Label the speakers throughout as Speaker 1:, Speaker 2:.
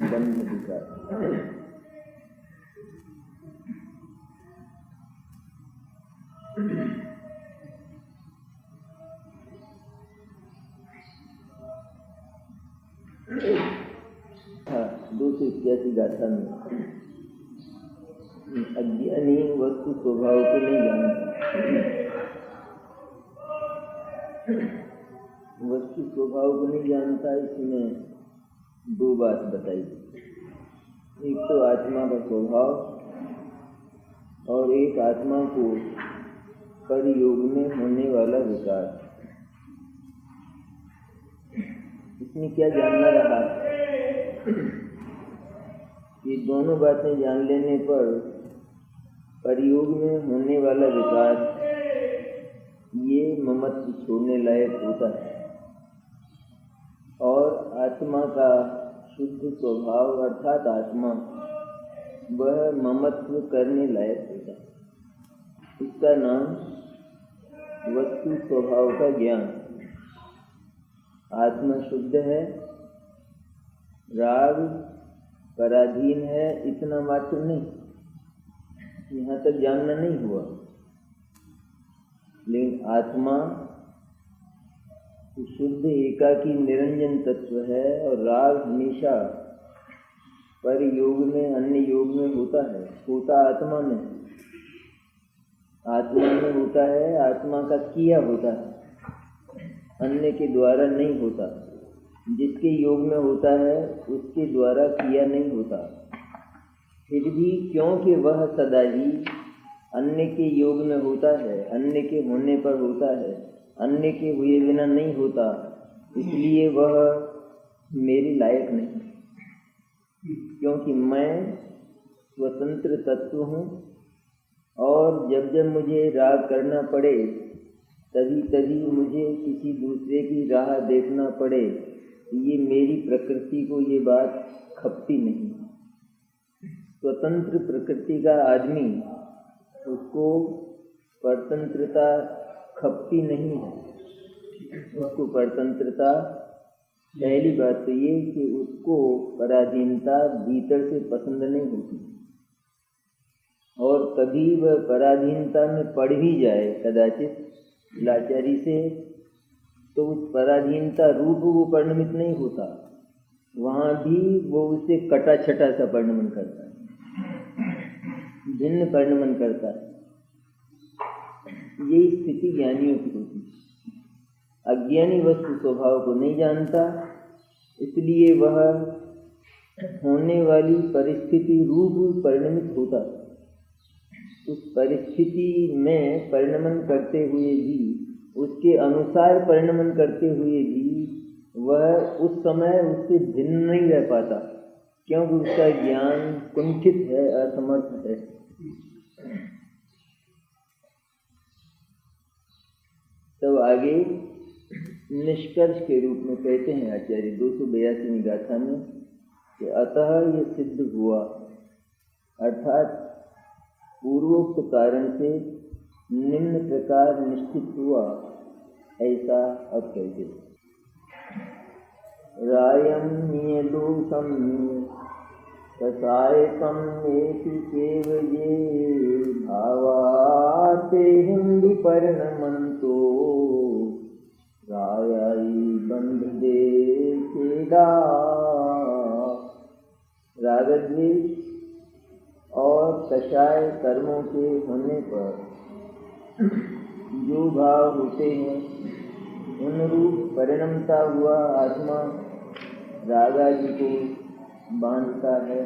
Speaker 1: बंध विकार। हाँ, 281 गाथा में अज्ञानी वस्तु स्वभाव को नहीं जानता। वस्तु स्वभाव को नहीं जानता, इसमें दो बात बताई। एक तो आत्मा का स्वभाव और एक आत्मा को परियोग में होने वाला विकार। इसमें क्या जानना रहा? ये दोनों बातें जान लेने पर परियोग में होने वाला विकार ये ममत्व छोड़ने लायक होता है और आत्मा का शुद्ध स्वभाव अर्थात आत्मा वह ममत्व करने लायक होता है। इसका नाम वस्तु स्वभाव का ज्ञान। आत्मा शुद्ध है, राग पराधीन है, इतना मात्र नहीं, यहाँ तक जानना नहीं हुआ। लेकिन आत्मा शुद्ध एकाकी निरंजन तत्व है और राग हमेशा पर योग में अन्य योग में होता है। होता आत्मा में होता है, आत्मा का किया होता है, अन्य के द्वारा नहीं होता। जिसके योग में होता है उसके द्वारा किया नहीं होता। फिर भी क्योंकि वह सदा ही अन्य के योग में होता है, अन्य के होने पर होता है, अन्य के हुए बिना नहीं होता, इसलिए वह मेरे लायक नहीं। क्योंकि मैं स्वतंत्र तत्व हूँ और जब जब मुझे राग करना पड़े तभी तभी मुझे किसी दूसरे की राह देखना पड़े, ये मेरी प्रकृति को ये बात खपती नहीं। स्वतंत्र प्रकृति का आदमी, उसको परतंत्रता खपती नहीं है। उसको परतंत्रता, पहली बात तो ये कि उसको पराधीनता भीतर से पसंद नहीं होती और कभी वह पराधीनता में पड़ भी जाए कदाचित लाचारी से, तो उस पराधीनता रूप वो परिणमित नहीं होता, वहाँ भी वो उसे कटा छटा सा परिणमन करता है, भिन्न परिणमन करता है। यही स्थिति ज्ञानियों की होती है। अज्ञानी वस्तु स्वभाव को नहीं जानता, इसलिए वह होने वाली परिस्थिति रूप परिणमित होता है। उस परिस्थिति में परिणमन करते हुए भी, उसके अनुसार परिणमन करते हुए भी वह उस समय उससे भिन्न नहीं रह पाता, क्योंकि उसका ज्ञान कुंठित है, असमर्थ है। तब आगे निष्कर्ष के रूप में कहते हैं आचार्य 282 गाथा में कि अतः ये सिद्ध हुआ, अर्थात पूर्वोक्त कारण से निम्न प्रकार निश्चित हुआ, ऐसा अब कहते हैं। रायम नियदोषम कसायकम एति केवये भावाते हिंदु परिणमंतो रायाई बंध दे केदा। रागद्वेष और कषाय कर्मों के होने पर जो भाव होते हैं उन रूप परिणमता हुआ आत्मा रागादि को बांधता है।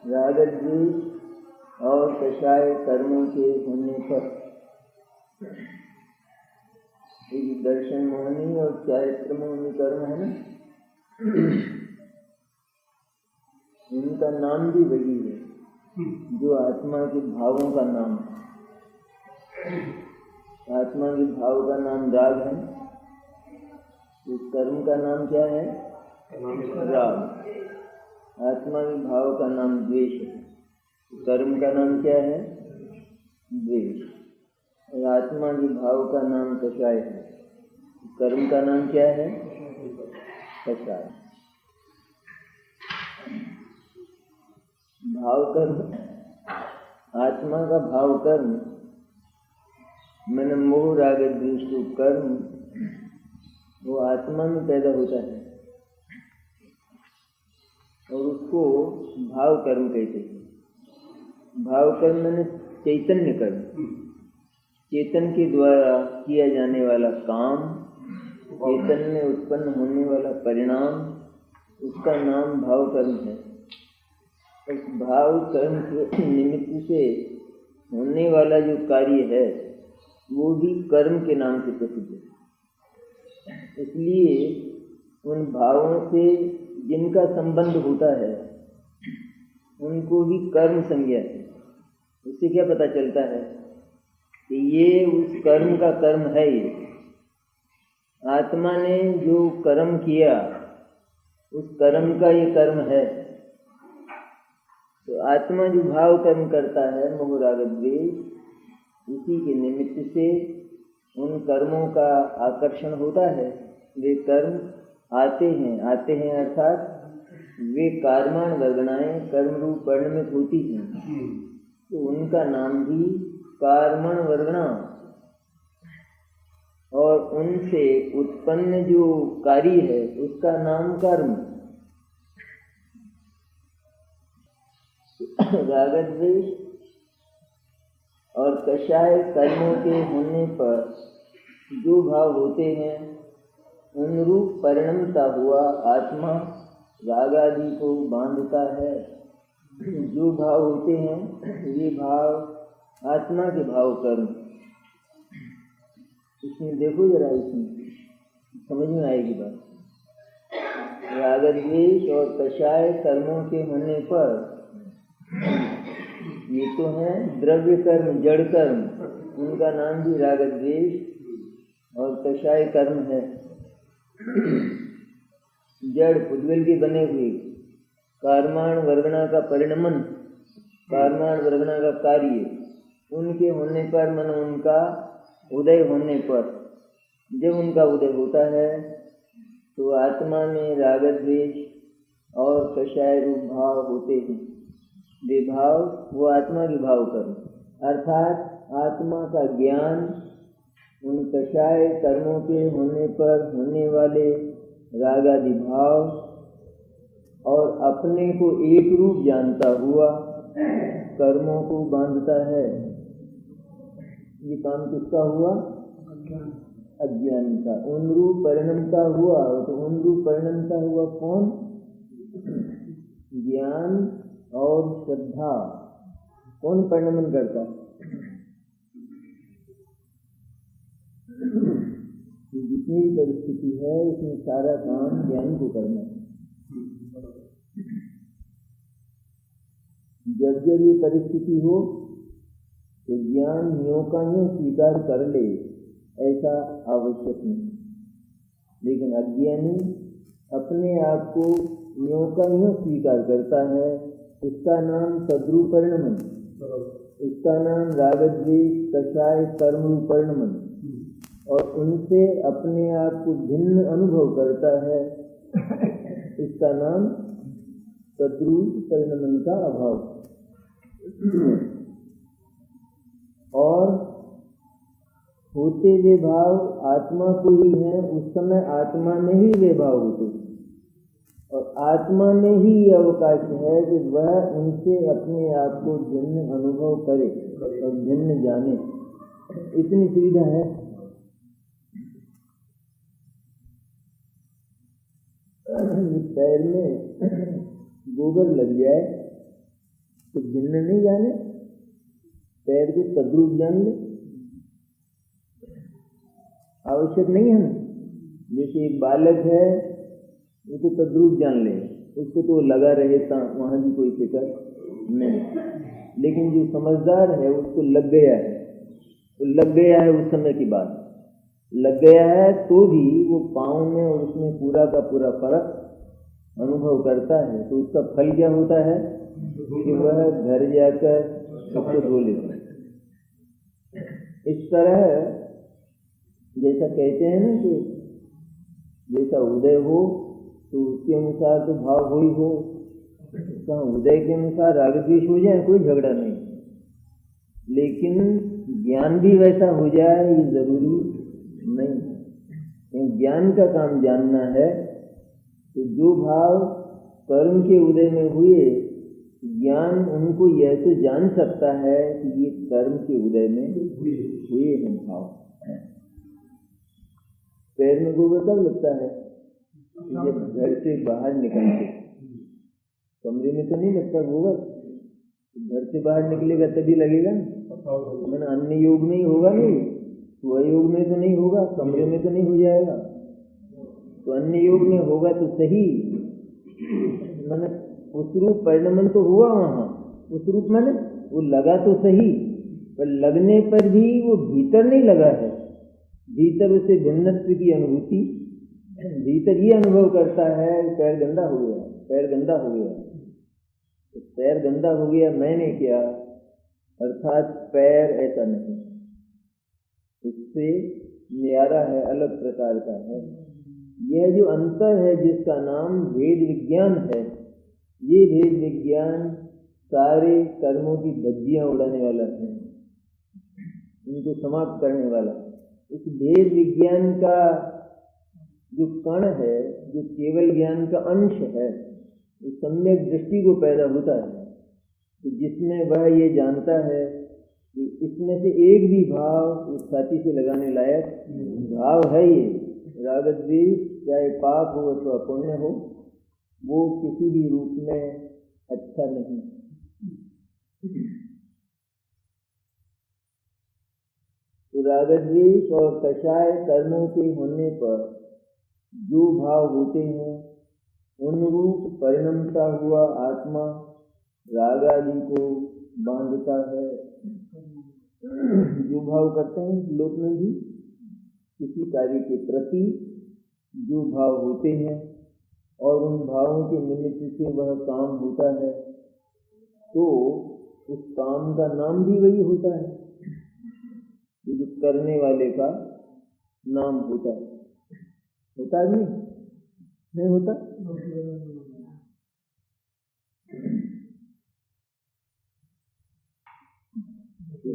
Speaker 1: रागद्वेष और कषाय कर्मों के होने पर एक दर्शन मोहनी और चारित्र मोहनी कर्म है ना, इनका नाम भी वही है जो आत्मा के भावों का नाम है। आत्मा के भाव का नाम राग है, तो कर्म का नाम क्या है? राग। आत्मा के भाव का नाम द्वेष है, कर्म का नाम क्या है? द्वेष। और आत्मा के भाव का नाम कषाय है, कर्म का नाम क्या है? कषाय। भाव कर्म, आत्मा का भाव कर्म मैंने मोह राग द्वेष को कर्म, वो आत्मा में पैदा होता है और उसको भाव कर्म कहते हैं। भाव कर्म मैंने चैतन्य कर्म, चेतन के द्वारा किया जाने वाला काम, चेतन में उत्पन्न होने वाला परिणाम, उसका नाम भाव कर्म है। उस भाव कर्म के निमित्त से होने वाला जो कार्य है वो भी कर्म के नाम से प्रसिद्ध है। इसलिए उन भावों से जिनका संबंध होता है उनको भी कर्म संज्ञा है। इससे क्या पता चलता है कि ये उस कर्म का कर्म है। ये आत्मा ने जो कर्म किया उस कर्म का ये कर्म है। तो आत्मा जो भाव कर्म करता है मोह राग द्वेष, उसी के निमित्त से उन कर्मों का आकर्षण होता है। वे कर्म आते हैं अर्थात वे कर्माण वर्गणाएं कर्म रूप परिणमित होती हैं, तो उनका नाम भी कर्मण वर्गणा। और उनसे उत्पन्न जो कार्य है उसका नाम कर्म। राग द्वेष और कषाय कर्मों के होने पर जो भाव होते हैं उन रूप परिणमता हुआ आत्मा राग आदि को बांधता है। जो भाव होते हैं ये भाव आत्मा के भाव कर्म। इसमें देखो जरा, इसमें समझ में आएगी बात। राग द्वेष और कषाय कर्मों के होने पर ये तो है द्रव्य कर्म, जड़ कर्म, उनका नाम भी राग द्वेष और कषाय कर्म है। जड़ पुद्गल के बने हुए कर्माण वर्गणा का परिणमन, कर्माण वर्गणा का कार्य, उनके होने पर मन उनका उदय होने पर, जब उनका उदय होता है तो आत्मा में राग द्वेष और कषाय रूप भाव होते हैं। वे भाव वो आत्मा के भाव कर्म, अर्थात आत्मा का ज्ञान उन कषाय कर्मों के होने पर होने वाले राग आदि भाव और अपने को एक रूप जानता हुआ कर्मों को बांधता है। ये काम किसका हुआ? अज्ञान का। उन रूप परिणमता हुआ, तो उन रूप परिणमता हुआ कौन? ज्ञान और श्रद्धा। कौन परिणमन करता? जितनी भी परिस्थिति है इसमें सारा काम ज्ञान को करना है। जब जब ये परिस्थिति हो तो ज्ञान न्यों का न्यों स्वीकार कर ले, ऐसा आवश्यक नहीं। लेकिन अज्ञानी अपने आप को न्यों का न्यों स्वीकार करता है। इसका नाम तद्रूप परिणमन, इसका नाम राग द्वेष कषाय कर्म रूप परिणमन, और उनसे अपने आप को भिन्न अनुभव करता है। इसका नाम तद्रूप परिणमन का अभाव। और होते वे भाव आत्मा को ही है, उस समय आत्मा में ही वे भाव होते, और आत्मा में ही अवकाश है कि वह उनसे अपने आप को भिन्न अनुभव करे और भिन्न जाने। इतनी सुविधा है। पैर में गोबर लग जाए तो भिन्न नहीं जाने, पैर को तद्रूप जान ले, आवश्यक नहीं है ना। जैसे एक बालक है उसको तद्रूप जान ले, उसको तो लगा रहे वहां भी कोई फिक्र नहीं। लेकिन जो समझदार है उसको लग गया है, वो लग गया है, उस समय की बात लग गया है, तो भी वो पाँव में और उसमें पूरा का पूरा फर्क अनुभव करता है। तो उसका फल क्या होता है कि वह घर जाकर सबको धो लेता है। इस तरह जैसा कहते हैं ना कि जैसा उदय हो तो उसके अनुसार तो भाव हो ही हो। कहाँ उदय के अनुसार राग द्वेष हो जाए, कोई झगड़ा नहीं, लेकिन ज्ञान भी वैसा हो जाए ये जरूरी नहीं। क्योंकि ज्ञान का काम जानना है। तो जो भाव कर्म के उदय में हुए, ज्ञान उनको यह तो जान सकता है कि ये कर्म के उदय में हुए हैं भाव। पैर में गोबर कब लगता है? जब घर से बाहर निकलते। कमरे में तो नहीं लगता गोबर, घर से बाहर निकलेगा तभी लगेगा। मैंने अन्य योग में ही होगा, नहीं स्वयोग में तो नहीं होगा, कमरे में तो नहीं हो जाएगा। तो अन्य योग में होगा तो सही, मैंने उस रूप परिणमन तो हुआ वहाँ। उस रूप मैंने वो लगा तो सही, पर लगने पर भी वो भीतर नहीं लगा है। भीतर उसे भिन्नत्व की अनुभूति, भीतर ये अनुभव करता है पैर गंदा हो गया, पैर गंदा हो गया। तो पैर गंदा हो गया मैंने क्या, अर्थात पैर ऐसा नहीं, उससे न्यारा है, अलग प्रकार का है। यह जो अंतर है जिसका नाम भेद विज्ञान है, ये भेद विज्ञान सारे कर्मों की धज्जियां उड़ाने वाला है, इनको समाप्त करने वाला। इस भेद विज्ञान का जो कण है, जो केवल ज्ञान का अंश है, उस सम्यक दृष्टि को पैदा होता है। तो जिसमें वह ये जानता है कि इसमें से एक भी भाव उस छाती से लगाने लायक भाव है। ये राग द्वेष चाहे पाप हो अथवा पुण्य हो, वो किसी भी रूप में अच्छा नहीं। तो राग द्वेष और कषाय कर्मों के होने पर जो भाव होते हैं, उन रूप परिणमता हुआ आत्मा राग आदि को बांधता है। जो भाव करते हैं लोक में भी, किसी कार्य के प्रति जो भाव होते हैं और उन भावों के निमित्त से वह काम होता है, तो उस काम का नाम भी वही होता है, जो करने वाले का नाम होता है। होता है नहीं होता?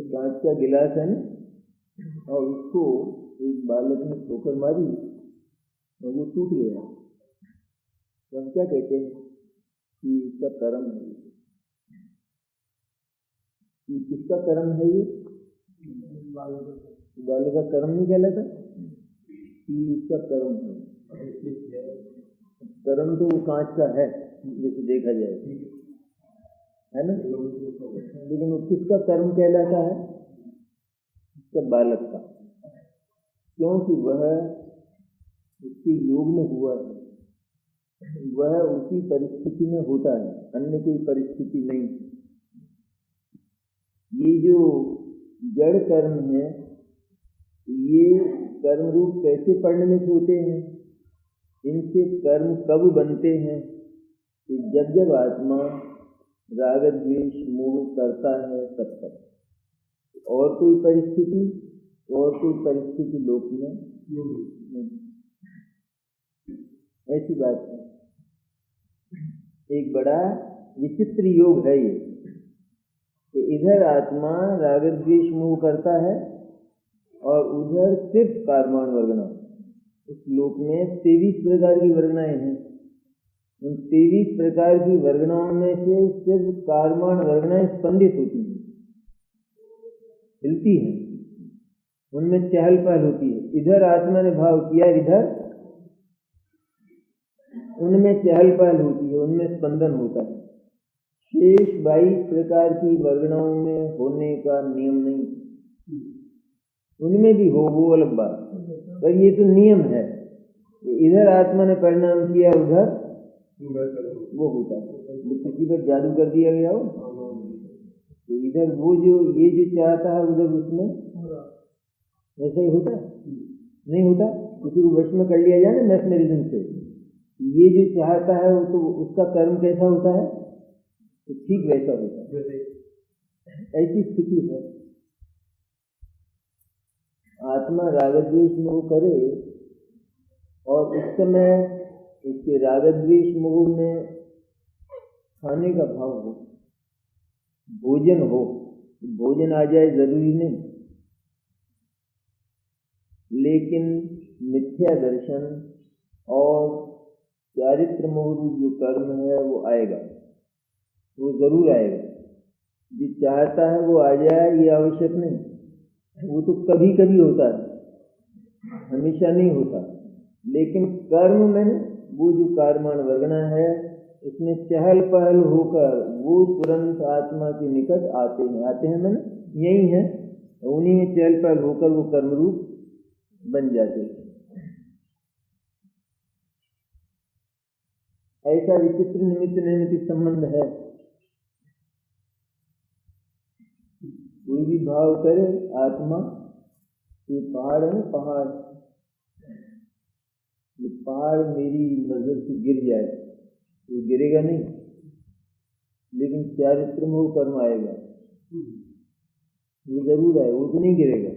Speaker 1: कांच का गिलास है ना, और उसको एक बालक ने ठोकर मारी और वो टूट गया। तो हम क्या कहते हैं कि इसका कर्म है। कि किसका कर्म है? ये बालक का कर्म नहीं कहलाता कि इसका कर्म है। कर्म तो वो कांच का है जैसे देखा जाए, है ना, लेकिन वो किसका कर्म कहलाता है? उसका बालक का, क्योंकि वह उसके योग में हुआ है, वह उसी परिस्थिति में होता है, अन्य कोई परिस्थिति नहीं। ये जो जड़ कर्म है, ये कर्म रूप कैसे परिणमित होते हैं? इनसे कर्म कब बनते हैं? कि जब जब आत्मा राग द्वेष मोह करता है तब तक। और कोई परिस्थिति लोक में नहीं। ऐसी बात है। एक बड़ा विचित्र योग है ये कि इधर आत्मा राग द्वेष मोह करता है और उधर सिर्फ कर्माण वर्गना। उस लोक में 23 प्रकार की वर्गनाएं हैं। उन 23 प्रकार की वर्गनाओं में से सिर्फ कर्माण वर्गनाएं स्पंदित होती हैं, हिलती हैं, उनमें चहल पहल होती है। इधर आत्मा ने भाव किया, इधर उनमें चहल पहल होती है, उनमें स्पंदन होता है। शेष 22 प्रकार की वर्गनाओं में होने का नियम नहीं, उनमें भी हो वो अलग बात, पर ये तो नियम है। इधर आत्मा ने परिणाम किया, उधर वो होता है। किसी पर जादू कर दिया गया हो तो इधर वो जो ये जो चाहता है उधर उसमें वैसा ही होता नहीं होता। किसी को वश में कर लिया जाए ना मैथमेटिज्म से, ये जो चाहता है वो तो उसका कर्म कैसा होता है, तो ठीक वैसा होता है। ऐसी स्थिति है। आत्मा राग द्वेष मोह करे और उस समय उसके राग द्वेष मोह में खाने का भाव हो, भोजन हो, भोजन आ जाए जरूरी नहीं, लेकिन मिथ्या दर्शन और चारित्र मोह रूप जो कर्म है वो आएगा, वो जरूर आएगा। जो चाहता है वो आ जाए ये आवश्यक नहीं, वो तो कभी कभी होता है, हमेशा नहीं होता। लेकिन कर्म में वो जो कर्माण वर्गना है उसमें चहल पहल होकर वो तुरंत आत्मा के निकट आते हैं मैंने यही है, उन्हीं में चहल पहल होकर वो कर्म रूप बन जाते हैं। ऐसा विचित्र निमित्त नैमित्तिक संबंध है। कोई भी भाव करे आत्मा, ये पहाड़ है ना, पहाड़, ये पहाड़ मेरी नजर से गिर जाए तो गिरेगा नहीं, लेकिन चारित्र में वो कर्म आएगा, वो जरूर आएगा, वो तो नहीं गिरेगा,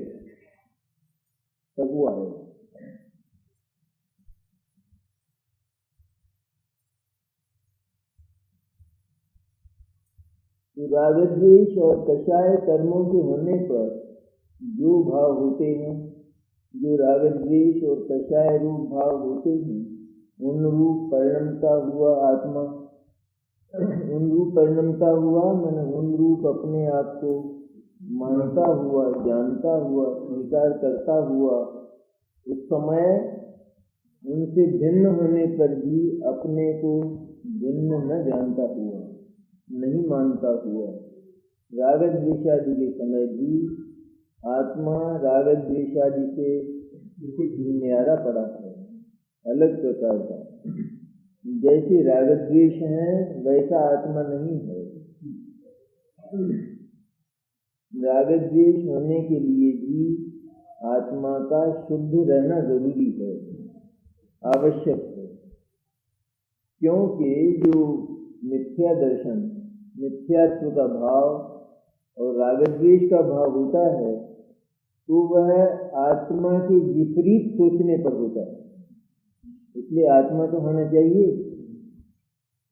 Speaker 1: तब वो आएगा। तो राग द्वेष और कषाय कर्मों के होने पर जो भाव होते हैं, जो राग द्वेष और कषाय रूप भाव होते हैं, उन रूप परिणमता हुआ आत्मा, उन रूप परिणमता हुआ मैंने उन रूप अपने आप को मानता हुआ, जानता हुआ, स्वीकार करता हुआ, उस समय उनसे भिन्न होने पर भी अपने को भिन्न न जानता हुआ, नहीं मानता हुआ, राग द्वेषादि के समय भी आत्मा राग द्वेषादि से बिल्कुल न्यारा पड़ा है, अलग प्रकार का। जैसे राग द्वेष है वैसा आत्मा नहीं है। राग द्वेष होने के लिए भी आत्मा का शुद्ध रहना जरूरी है, आवश्यक है। क्योंकि जो मिथ्या दर्शन, मिथ्यात्व का भाव और राग द्वेष का भाव होता है तो वह आत्मा के विपरीत सोचने पर होता है। इसलिए आत्मा तो होना चाहिए,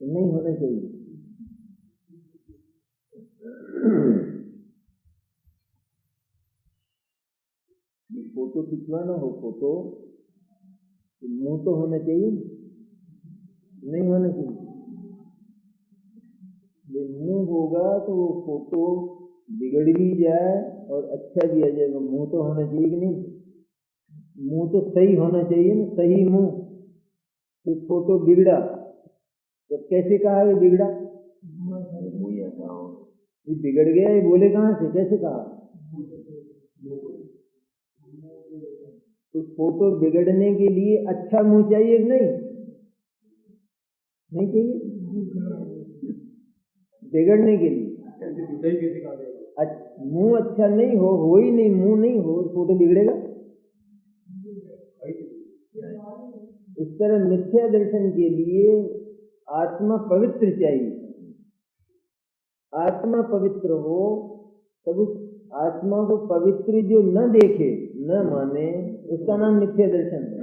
Speaker 1: तो नहीं होना चाहिए। फोटो खिंचवाना हो, फोटो तो मुंह तो होना चाहिए, नहीं होना चाहिए। मुंह होगा तो वो फोटो बिगड़ भी जाए और अच्छा भी आ जाएगा, मुंह तो होना चाहिए कि नहीं? मुंह तो सही होना चाहिए ना, सही मुंह। तो फोटो बिगड़ा तो कैसे कहा ये बिगड़ा? ये बिगड़ गया, ये बोले कहाँ से, कैसे कहा? तो फोटो बिगड़ने के लिए अच्छा मुंह चाहिए कि नहीं? नहीं चाहिए। बिगड़ने के लिए मुंह अच्छा नहीं हो ही नहीं, मुंह नहीं हो, फोटो बिगड़ेगा। इस तरह मिथ्या दर्शन के लिए आत्मा पवित्र चाहिए। आत्मा पवित्र हो तब उस आत्मा को पवित्र जो न देखे, न माने, उसका नाम मिथ्या दर्शन है।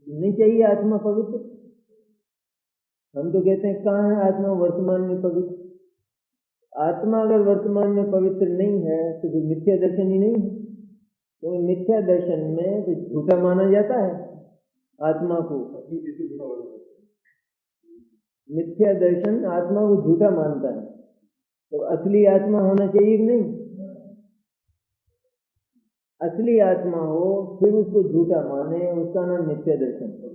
Speaker 1: नहीं चाहिए आत्मा पवित्र। हम तो कहते हैं कहाँ है आत्मा वर्तमान में पवित्र। आत्मा अगर वर्तमान में पवित्र नहीं है तो फिर मिथ्या दर्शन ही नहीं है। तो मिथ्या दर्शन में तो झूठा माना जाता है आत्मा को। मिथ्या दर्शन आत्मा को झूठा मानता है, तो असली आत्मा होना चाहिए कि नहीं? असली आत्मा हो फिर उसको झूठा माने, उसका नाम मिथ्या दर्शन है।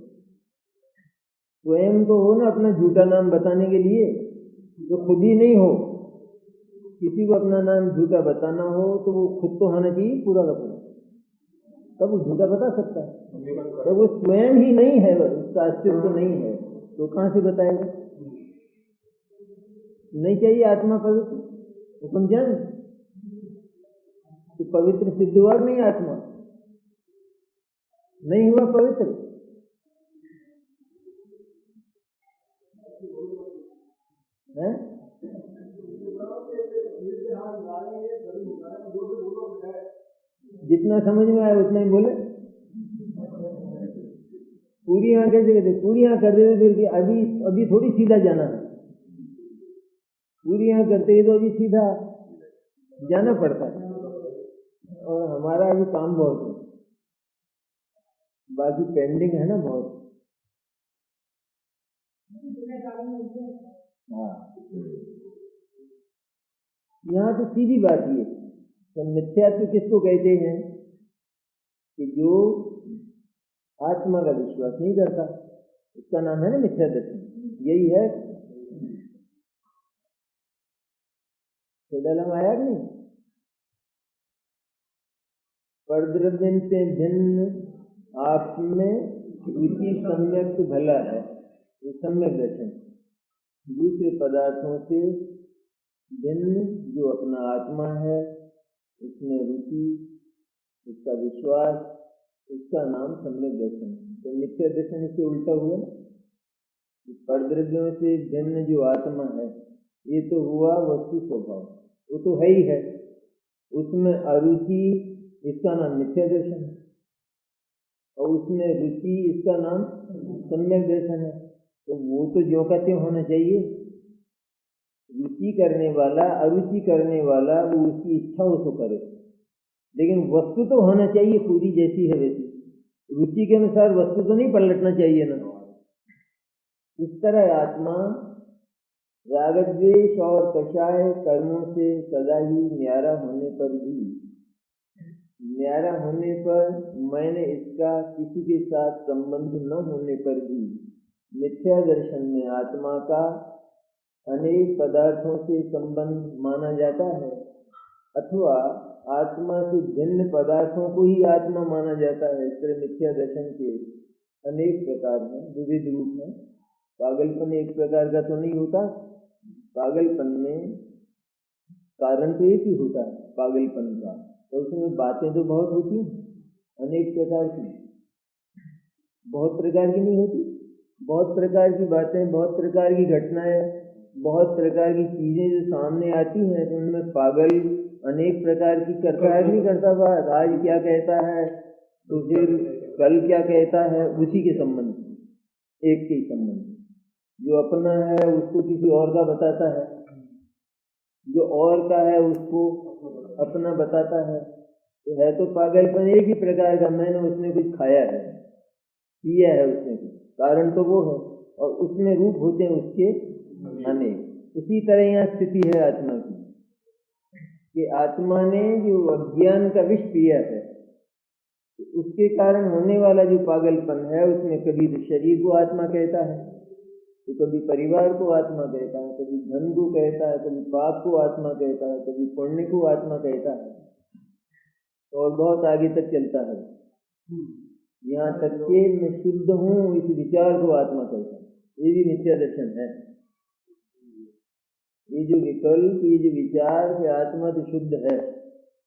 Speaker 1: स्वयं तो हो ना अपना झूठा नाम बताने के लिए, तो खुद ही नहीं हो। किसी को अपना नाम झूठा बताना हो तो वो खुद तो होना चाहिए पूरा का पूरा, तब वो झूठा बता सकता है। तो वो स्वयं ही नहीं है, उसका अस्तित्व नहीं है, तो कहाँ से बताएगा? नहीं चाहिए आत्मा पवित्र, हुक्म जान तो पवित्र सिद्ध हुआ नहीं, आत्मा नहीं हुआ पवित्र। है जितना समझ में आया उतना ही बोले, पूरी यहाँ कैसे कहते, पूरी यहाँ कर देते फिर कि अभी अभी थोड़ी सीधा जाना है, पूरी यहाँ करते ही तो अभी सीधा जाना पड़ता है। और हमारा अभी काम बहुत है, बाकी पेंडिंग है ना बहुत। हाँ, यहाँ तो सीधी बात ये, तो मिथ्यात्व किसको कहते हैं कि जो आत्मा का विश्वास नहीं करता, इसका नाम है ना मिथ्या दर्शन। यही है में आया कि नहीं, परद्रव्य से भिन्न आप में रुचि सम्यक भला है, ये सम्यक दर्शन। दूसरे पदार्थों से भिन्न जो अपना आत्मा है, उसमें रुचि, उसका विश्वास, उसका नाम सम्यक दर्शन। तो मिथ्या दर्शन इससे उल्टा हुआ। परद्रव्यों से भिन्न जो आत्मा है, ये तो हुआ वस्तु स्वभाव, वो तो है ही है, उसमें अरुचि, इसका नाम मिथ्या दर्शन है, और उसमें रुचि, इसका नाम सम्यक दर्शन है। तो वो तो जो का त्यों होना चाहिए। रुचि करने वाला, अरुचि करने वाला, वो उसकी इच्छा हो तो करे, लेकिन वस्तु तो होना चाहिए पूरी जैसी है वैसी। रुचि के अनुसार वस्तु तो नहीं पलटना चाहिए ना। इस तरह आत्मा राग द्वेष और कषाय कर्मों से सदा ही न्यारा होने पर भी, न्यारा होने पर मैंने इसका किसी के साथ संबंध न होने पर भी, मिथ्या दर्शन में आत्मा का अनेक पदार्थों से संबंध माना जाता है, अथवा आत्मा से भिन्न पदार्थों को ही आत्मा माना जाता है। इस तरह मिथ्या दर्शन के अनेक प्रकार हैं, विविध रूप हैं। पागलपन एक प्रकार का तो नहीं होता, पागलपन में कारण तो एक ही होता है पागलपन का, तो उसमें बातें तो बहुत होती हैं, अनेक प्रकार की, बहुत प्रकार की नहीं होती, बहुत प्रकार की बातें, बहुत प्रकार की घटनाएं, बहुत प्रकार की चीजें जो सामने आती हैं, तो उनमें पागल अनेक प्रकार की करता है, नहीं करता बात। आज क्या कहता है तो फिर कल क्या कहता है, उसी के संबंध, एक के संबंध। जो अपना है उसको किसी और का बताता है, जो और का है उसको अपना बताता है। तो है तो पागलपन एक ही प्रकार का, मैंने उसने कुछ खाया है, पिया है उसने कुछ, कारण तो वो है, और उसमें रूप होते हैं उसके अनेक। इसी तरह यहाँ स्थिति है आत्मा की, कि आत्मा ने जो अज्ञान का विष पिया है, तो उसके कारण होने वाला जो पागलपन है, उसमें कभी तो शरीर को आत्मा कहता है, तो कभी परिवार को आत्मा कहता है, कभी धन को कहता है, कभी पाप को आत्मा कहता है, कभी पुण्य को आत्मा कहता है, और बहुत आगे तक चलता है, यहाँ तक कि मैं शुद्ध हूँ इस विचार को आत्मा कहता है। ये भी मिथ्या दर्शन है। ये जो विकल्प, ये जो विचार कि आत्मा तो शुद्ध है,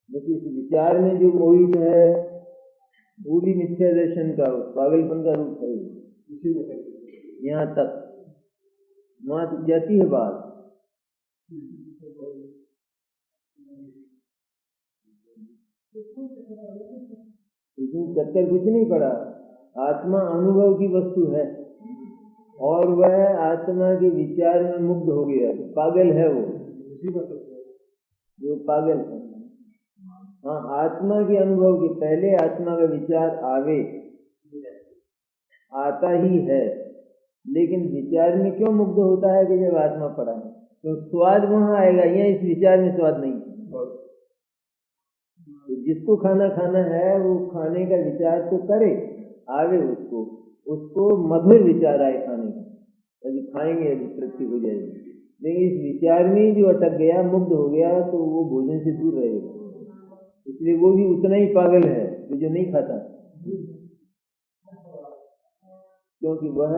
Speaker 1: लेकिन इस विचार में जो मोहित है, वो भी मिथ्या दर्शन का, पागलपन का रूप है। यहाँ तक वहां तक जाती है बात। इसमें चक्कर कुछ नहीं पड़ा। आत्मा अनुभव की वस्तु है, और वह आत्मा के विचार में मुग्ध हो गया, तो पागल है वो, जो पागल है। हाँ, आत्मा के अनुभव के पहले आत्मा का विचार आवे, आता ही है, लेकिन विचार में क्यों मुग्ध होता है कि जब आत्मा पड़ा है, तो स्वाद वहां आएगा, यहाँ इस विचार में स्वाद नहीं। तो जिसको खाना खाना है वो खाने का विचार तो करे, आवे उसको, उसको मधुर विचार आए खाने का, अभी खाएंगे, अभी तृप्ति हो जाएगी। लेकिन इस विचार में जो अटक गया, मुग्ध हो गया, तो वो भोजन से दूर रहेगा। इसलिए वो भी उतना ही पागल है जो नहीं खाता, क्योंकि वह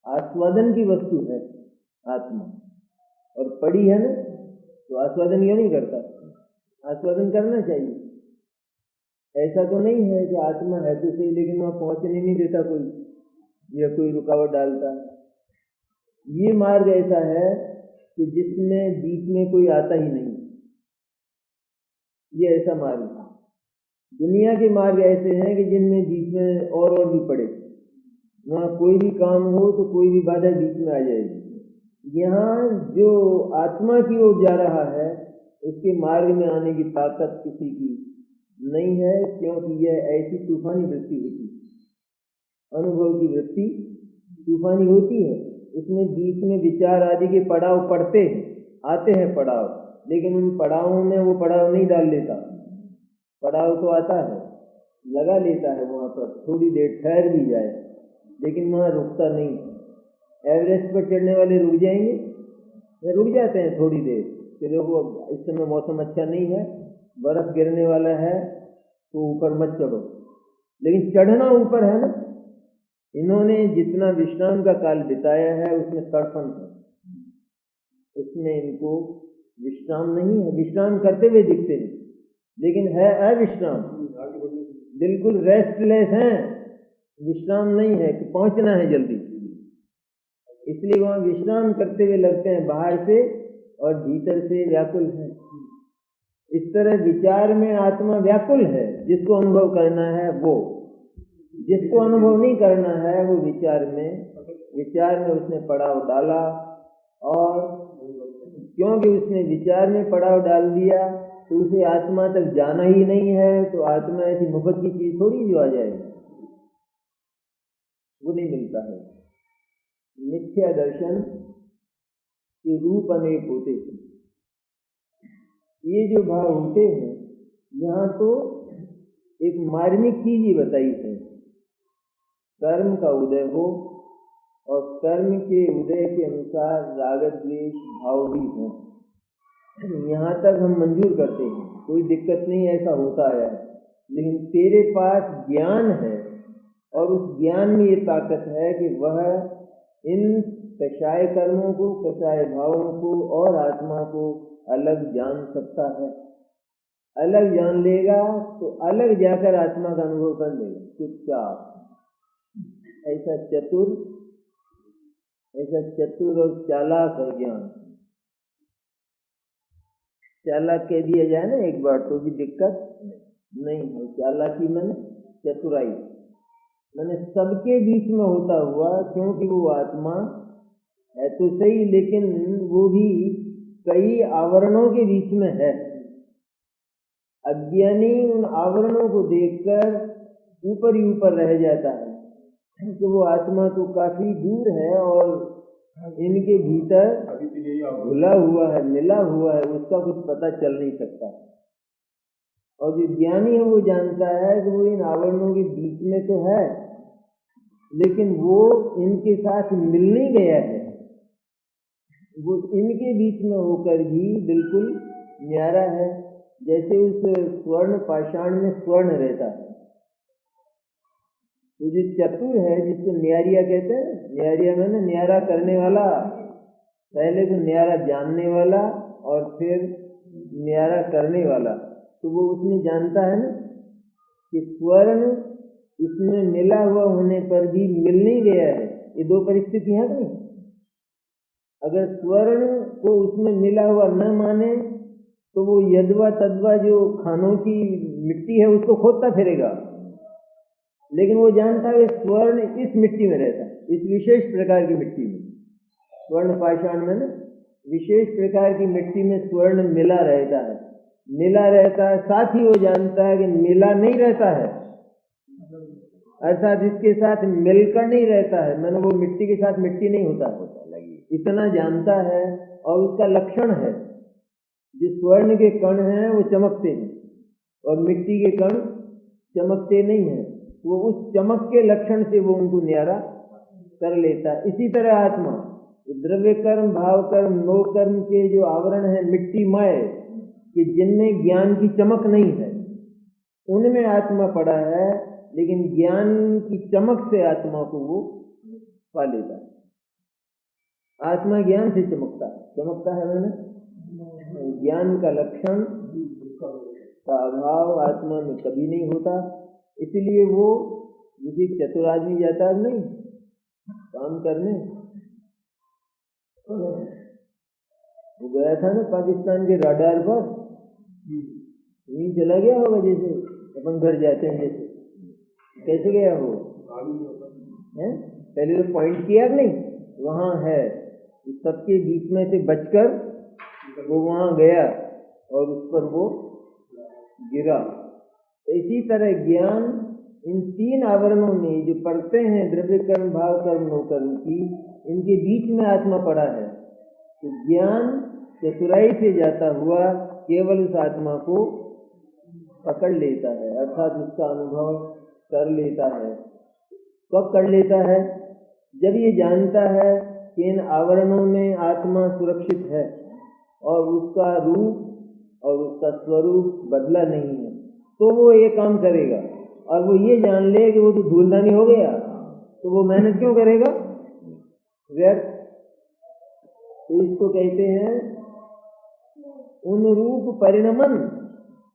Speaker 1: आस्वादन की वस्तु है आत्मा, और पड़ी है ना, तो आस्वादन क्यों नहीं करता? आस्वादन करना चाहिए। ऐसा तो नहीं है कि आत्मा है तो सही, लेकिन वहां पहुंचने नहीं देता कोई, या कोई रुकावट डालता है। ये मार्ग ऐसा है कि जिसमें बीच में कोई आता ही नहीं, ये ऐसा मार्ग है। दुनिया के मार्ग ऐसे हैं कि जिनमें बीच में और भी पड़े, वहाँ कोई भी काम हो तो कोई भी बाधा बीच में आ जाएगी। यहाँ जो आत्मा की ओर जा रहा है उसके मार्ग में आने की ताकत किसी की नहीं है, क्योंकि यह ऐसी तूफानी वृत्ति होती है, अनुभव की वृत्ति तूफानी होती है। उसमें बीच में विचार आदि के पड़ाव पड़ते हैं, आते हैं पड़ाव, लेकिन उन पड़ावों में वो पड़ाव नहीं डाल लेता। पड़ाव तो आता है, लगा लेता है, वहाँ पर थोड़ी देर ठहर भी जाए, लेकिन वहाँ रुकता नहीं। एवरेस्ट पर चढ़ने वाले रुक जाएंगे या रुक जाते हैं थोड़ी देर कि देखो इस समय मौसम अच्छा नहीं है, बर्फ गिरने वाला है, तो ऊपर मत चढ़ो, लेकिन चढ़ना ऊपर है ना। इन्होंने जितना विश्राम का काल बिताया है उसमें तड़पन है, उसमें इनको विश्राम नहीं है। विश्राम करते हुए दिखते हैं, लेकिन है अविश्राम, बिल्कुल रेस्टलेस हैं, विश्राम नहीं है कि पहुंचना है जल्दी, इसलिए वहाँ विश्राम करते हुए लगते हैं बाहर से, और भीतर से व्याकुल है। इस तरह विचार में आत्मा व्याकुल है, जिसको अनुभव करना है वो, जिसको अनुभव नहीं करना है वो विचार में उसने पड़ाव डाला, और क्योंकि उसने विचार में पड़ाव डाल दिया तो उसे आत्मा तक जाना ही नहीं है। तो आत्मा ऐसी मुफ्त की चीज थोड़ी जो आ जाएगी, वो नहीं मिलता है। मिथ्या दर्शन के रूप अनेक होते हैं, ये जो भाव होते हैं, यहाँ तो एक मार्मिक चीज ही बताई है, कर्म का उदय हो और कर्म के उदय के अनुसार राग द्वेष भाव भी हो, यहाँ तक हम मंजूर करते हैं, कोई दिक्कत नहीं, ऐसा होता है। लेकिन तेरे पास ज्ञान है, और उस ज्ञान में ये ताकत है कि वह इन कषाय कर्मों को, कषाय भावों को और आत्मा को अलग जान सकता है। अलग जान लेगा तो अलग जाकर आत्मा का अनुभव कर लेगा चुपचाप। ऐसा चतुर और चालाक है ज्ञान। चालाक कह दिया जाए ना एक बार तो भी दिक्कत नहीं है। चालाकी मैंने चतुराई, मैंने सबके बीच में होता हुआ, क्योंकि वो आत्मा है तो सही, लेकिन वो भी कई आवरणों के बीच में है। अज्ञानी उन आवरणों को देखकर ऊपर ही ऊपर रह जाता है कि वो आत्मा तो काफी दूर है और इनके भीतर घुला हुआ है, मिला हुआ है, उसका कुछ पता चल नहीं सकता। और जो ज्ञानी है वो जानता है कि वो इन आवरणों के बीच में तो है, लेकिन वो इनके साथ मिल नहीं गया है, वो इनके बीच में होकर भी बिल्कुल न्यारा है, जैसे उस स्वर्ण पाषाण में स्वर्ण रहता है। तो जो चतुर है, जिसको न्यारिया कहते हैं, न्यारिया मैंने न्यारा करने वाला, पहले तो न्यारा जानने वाला और फिर न्यारा करने वाला, तो वो उसमें जानता है ना कि स्वर्ण इसमें मिला हुआ होने पर भी मिल नहीं गया है। ये दो परिस्थितियां नहीं। अगर स्वर्ण को उसमें मिला हुआ न माने तो वो यदवा तदवा जो खानों की मिट्टी है उसको खोदता फिरेगा, लेकिन वो जानता है स्वर्ण इस मिट्टी में रहता है, इस विशेष प्रकार की मिट्टी में, स्वर्ण पाषाण में ना विशेष प्रकार की मिट्टी में स्वर्ण मिला रहता है, मिला रहता है। साथ ही वो जानता है कि मिला नहीं रहता है, अर्थात इसके साथ मिलकर नहीं रहता है, मैंने वो मिट्टी के साथ मिट्टी नहीं होता इतना जानता है। और उसका लक्षण है, जो स्वर्ण के कण हैं वो चमकते हैं और मिट्टी के कण चमकते नहीं हैं, वो उस चमक के लक्षण से वो उनको न्यारा कर लेता है। इसी तरह आत्मा द्रव्य कर्म, भाव कर्म, नो कर्म के जो आवरण है मिट्टीमय, कि जिनमें ज्ञान की चमक नहीं है, उनमें आत्मा पड़ा है, लेकिन ज्ञान की चमक से आत्मा को वो पा लेता है। आत्मा ज्ञान से चमकता है मैंने ज्ञान का लक्षण का अभाव आत्मा में कभी नहीं होता। इसलिए वो यदि चतुर आदमी जाता नहीं काम करने, वो गया था ना पाकिस्तान के रडार पर, यहीं चला गया होगा जैसे अपन घर जाते हैं जैसे, कैसे गया हो हैं? पहले तो पॉइंट किया नहीं, वहाँ है, सबके बीच में से बचकर वो वहाँ गया और उस पर वो गिरा। तो इसी तरह ज्ञान इन तीन आवरणों में जो पढ़ते हैं, द्रव्य कर्म, भाव कर्म, नो कर्म की, इनके बीच में आत्मा पड़ा है। तो ज्ञान चतुराई से जाता हुआ केवल उस आत्मा को पकड़ लेता है, अर्थात उसका अनुभव कर लेता है। कब कर लेता है? जब ये जानता है कि इन आवरणों में आत्मा सुरक्षित है और उसका रूप और उसका स्वरूप बदला नहीं है, तो वो ये काम करेगा। और वो ये जान ले कि वो तो धूलदानी हो गया, तो वो मेहनत क्यों करेगा? व्यर्थ। तो इसको कहते हैं उन रूप परिणमन।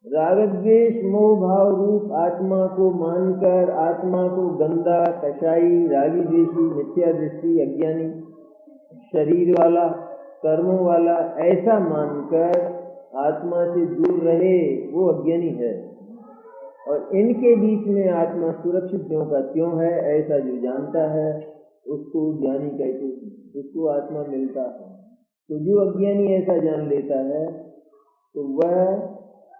Speaker 1: राग द्वेष मोह भाव रूप आत्मा को मानकर, आत्मा को गंदा, कसाई, रागी द्वेषी, मिथ्या दृष्टि, अज्ञानी, शरीर वाला, कर्मों वाला ऐसा मानकर आत्मा से दूर रहे, वो अज्ञानी है। और इनके बीच में आत्मा सुरक्षित ज्यों का त्यों है, ऐसा जो जानता है उसको ज्ञानी कहते हैं, उसको आत्मा मिलता है। तो जो अज्ञानी ऐसा जान लेता है तो वह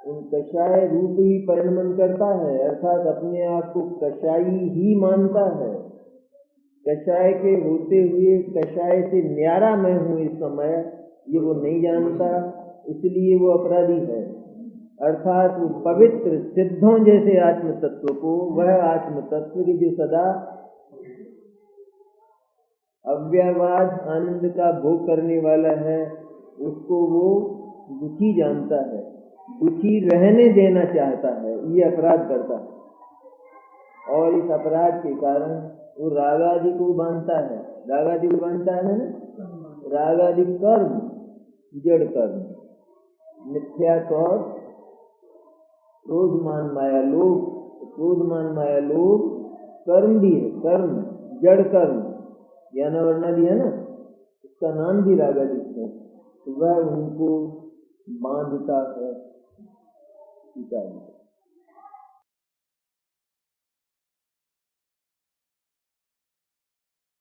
Speaker 1: उन कषाय रूप ही परिणमन करता है, अर्थात अपने आप को कषाई ही मानता है। कषाय के होते हुए कषाय से न्यारा मैं हूँ इस समय, ये वो नहीं जानता, इसलिए वो अपराधी है। अर्थात वो पवित्र सिद्धों जैसे आत्म तत्व को, वह आत्म तत्व की जो सदा अव्ययवाद आनंद का भोग करने वाला है, उसको वो दुखी जानता है, दुखी रहने देना चाहता है, ये अपराध करता है। और इस अपराध के कारण वो रागादि को बांधता है। रागादि को बांधता है ना, रागादि कर्म, जड़ कर्म, मिथ्या और क्रोधमान माया लोभ, क्रोधमान माया लोभ कर्म भी है, कर्म जड़ कर्म, ज्ञान वर्णादि है ना, उसका नाम भी रागादि है। तो वह उनको बांधता है।